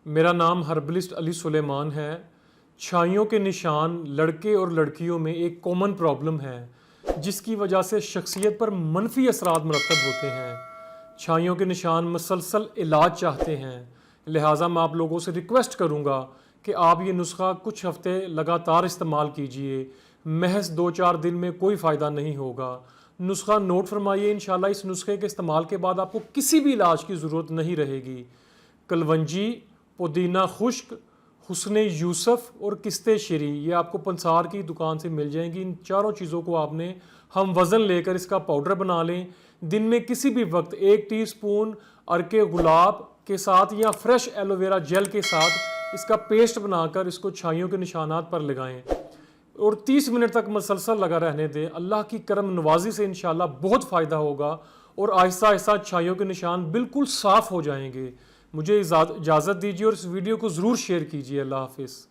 میرا نام ہربلسٹ علی سلیمان ہے۔ چھائیوں کے نشان لڑکے اور لڑکیوں میں ایک کامن پرابلم ہے جس کی وجہ سے شخصیت پر منفی اثرات مرتب ہوتے ہیں۔ چھائیوں کے نشان مسلسل علاج چاہتے ہیں، لہٰذا میں آپ لوگوں سے ریکویسٹ کروں گا کہ آپ یہ نسخہ کچھ ہفتے لگاتار استعمال کیجئے۔ محض 2-4 دن میں کوئی فائدہ نہیں ہوگا۔ نسخہ نوٹ فرمائیے، انشاءاللہ اس نسخے کے استعمال کے بعد آپ کو کسی بھی علاج کی ضرورت نہیں رہے گی۔ کلونجی، پودینہ خشک، حسن یوسف اور کستِ شری یہ آپ کو پنسار کی دکان سے مل جائیں گی۔ ان چاروں چیزوں کو آپ نے ہم وزن لے کر اس کا پاؤڈر بنا لیں۔ دن میں کسی بھی وقت 1 ٹی اسپون عرق گلاب کے ساتھ یا فریش ایلو ویرا جیل کے ساتھ اس کا پیسٹ بنا کر اس کو چھائیوں کے نشانات پر لگائیں اور 30 منٹ تک مسلسل لگا رہنے دیں۔ اللہ کی کرم نوازی سے انشاءاللہ بہت فائدہ ہوگا اور آہستہ آہستہ چھائیوں کے نشان بالکل صاف ہو جائیں گے۔ مجھے اجازت دیجیے اور اس ویڈیو کو ضرور شیئر کیجیے۔ اللہ حافظ۔